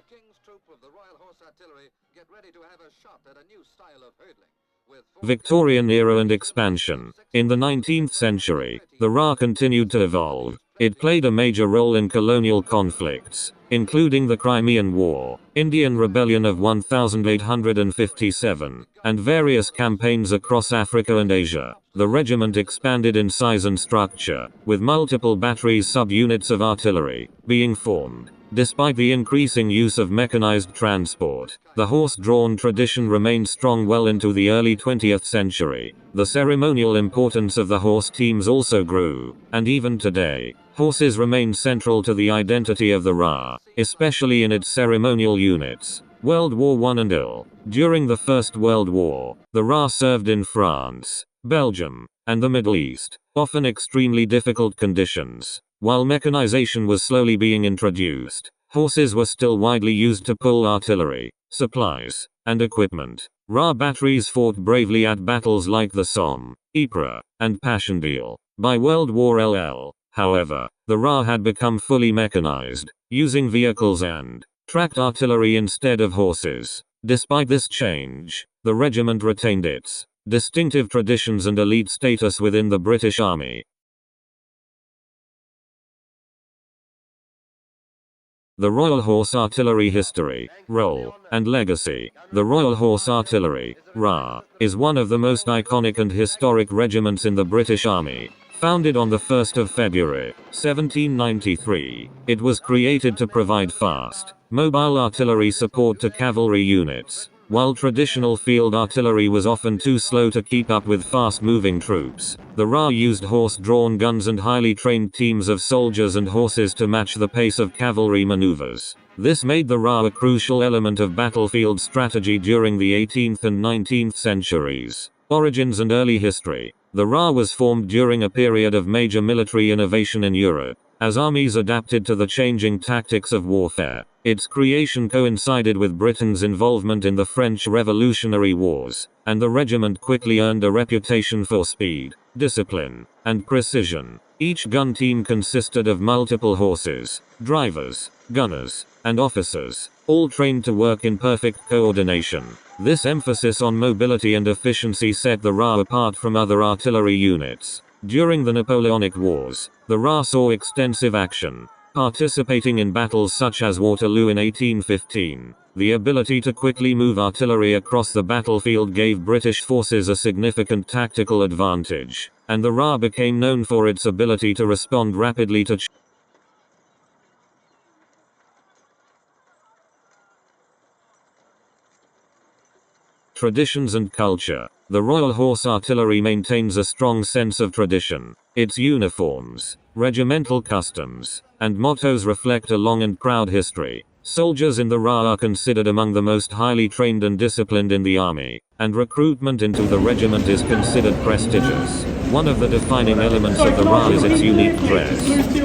King's Troop of the Royal Horse Artillery get ready to have a shot at a new style of hurdling. Victorian era and expansion. In the 19th century, the RA continued to evolve. It played a major role in colonial conflicts, including the Crimean War, Indian Rebellion of 1857, and various campaigns across Africa and Asia. The regiment expanded in size and structure, with multiple batteries subunits of artillery being formed. Despite the increasing use of mechanized transport, the horse-drawn tradition remained strong well into the early 20th century. The ceremonial importance of the horse teams also grew, and even today, horses remain central to the identity of the RA, especially in its ceremonial units. World War I and II. During the First World War, the RA served in France, Belgium, and the Middle East, often extremely difficult conditions. While mechanization was slowly being introduced, horses were still widely used to pull artillery, supplies, and equipment. RA batteries fought bravely at battles like the Somme, Ypres, and Passchendaele. By World War II, however, the RA had become fully mechanized, using vehicles and tracked artillery instead of horses. Despite this change, the regiment retained its distinctive traditions and elite status within the British Army. The Royal Horse Artillery history, role, and legacy. The Royal Horse Artillery, RA, is one of the most iconic and historic regiments in the British Army. Founded on the 1st of February, 1793, it was created to provide fast, mobile artillery support to cavalry units. While traditional field artillery was often too slow to keep up with fast-moving troops, the RA used horse-drawn guns and highly trained teams of soldiers and horses to match the pace of cavalry maneuvers. This made the RA a crucial element of battlefield strategy during the 18th and 19th centuries. Origins and early history. The RA was formed during a period of major military innovation in Europe, as armies adapted to the changing tactics of warfare. Its creation coincided with Britain's involvement in the French Revolutionary Wars, and the regiment quickly earned a reputation for speed, discipline, and precision. Each gun team consisted of multiple horses, drivers, gunners, and officers, all trained to work in perfect coordination. This emphasis on mobility and efficiency set the RA apart from other artillery units. During the Napoleonic Wars, the RA saw extensive action, participating in battles such as Waterloo in 1815. The ability to quickly move artillery across the battlefield gave British forces a significant tactical advantage, and the RA became known for its ability to respond rapidly to traditions and culture. The Royal Horse Artillery maintains a strong sense of tradition. Its uniforms, regimental customs, and mottos reflect a long and proud history. Soldiers in the RA are considered among the most highly trained and disciplined in the army, and recruitment into the regiment is considered prestigious. One of the defining elements of the RA is its unique dress.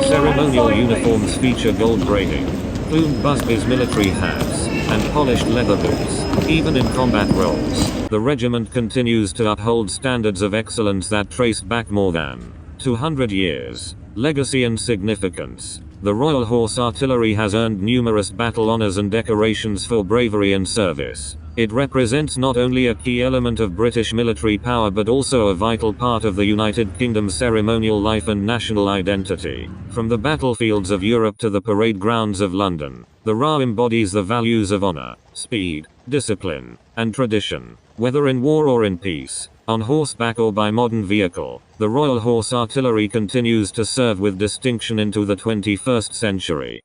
Ceremonial uniforms feature gold braiding, plumed busbies, military hats, and polished leather boots. Even in combat roles, the regiment continues to uphold standards of excellence that trace back more than 200 years. Legacy and significance. The Royal Horse Artillery has earned numerous battle honors and decorations for bravery and service. It represents not only a key element of British military power but also a vital part of the United Kingdom's ceremonial life and national identity. From the battlefields of Europe to the parade grounds of London, the RA embodies the values of honor, speed, discipline, and tradition. Whether in war or in peace, on horseback or by modern vehicle, the Royal Horse Artillery continues to serve with distinction into the 21st century.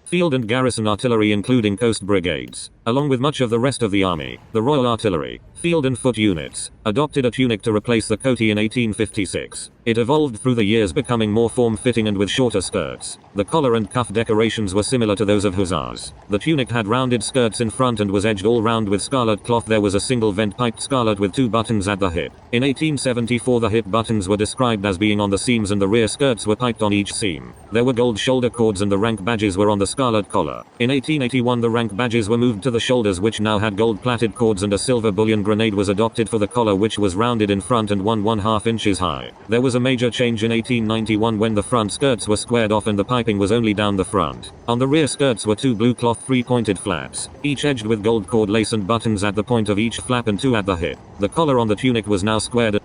Field and garrison artillery including coast brigades, along with much of the rest of the army. The Royal Artillery, field and foot units, adopted a tunic to replace the coatee in 1856. It evolved through the years, becoming more form-fitting and with shorter skirts. The collar and cuff decorations were similar to those of hussars. The tunic had rounded skirts in front and was edged all round with scarlet cloth. There was a single vent piped scarlet with 2 buttons at the hip. In 1874 the hip buttons were described as being on the seams and the rear skirts were piped on each seam. There were gold shoulder cords and the rank badges were on the scarlet collar. In 1881 the rank badges were moved to to the shoulders, which now had gold-plated cords, and a silver bullion grenade was adopted for the collar, which was rounded in front and 1½ inches high. There was a major change in 1891 when the front skirts were squared off and the piping was only down the front. On the rear skirts were 2 blue cloth 3-pointed flaps, each edged with gold cord lace and buttons at the point of each flap and 2 at the hip. The collar on the tunic was now squared.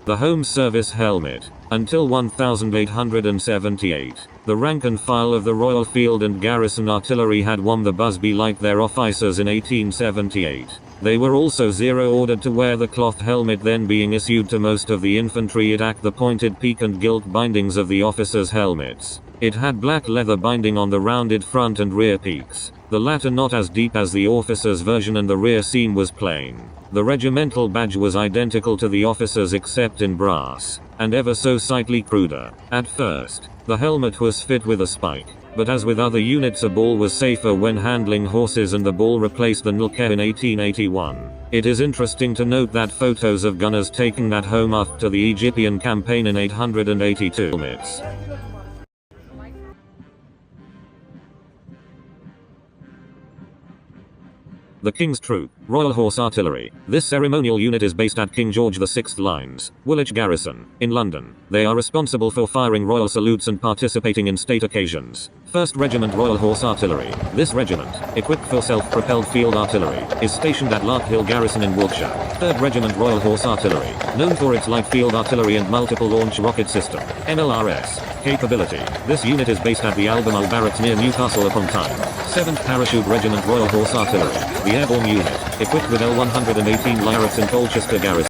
The Home Service helmet. Until 1878, the rank and file of the Royal Field and Garrison Artillery had worn the busby like their officers in 1878. They were also ordered to wear the cloth helmet then being issued to most of the infantry. It lacked the pointed peak and gilt bindings of the officers' helmets. It had black leather binding on the rounded front and rear peaks, the latter not as deep as the officers' version, and the rear seam was plain. The regimental badge was identical to the officers except in brass, and ever so slightly cruder. At first, the helmet was fit with a spike, but as with other units, a ball was safer when handling horses, and the ball replaced the nulke in 1881. It is interesting to note that photos of gunners taking that home after the Egyptian campaign in 882 helmets. The King's Troop, Royal Horse Artillery. This ceremonial unit is based at King George VI Lines, Woolwich Garrison, in London. They are responsible for firing royal salutes and participating in state occasions. 1st Regiment Royal Horse Artillery. This regiment, equipped for self-propelled field artillery, is stationed at Lark Hill Garrison in Wiltshire. 3rd Regiment Royal Horse Artillery, known for its light field artillery and multiple launch rocket system, MLRS, capability. This unit is based at the Albemarle Barracks near Newcastle upon Tyne. 7th Parachute Regiment Royal Horse Artillery, the airborne unit, equipped with L-118 Lyracs in Colchester Garrison.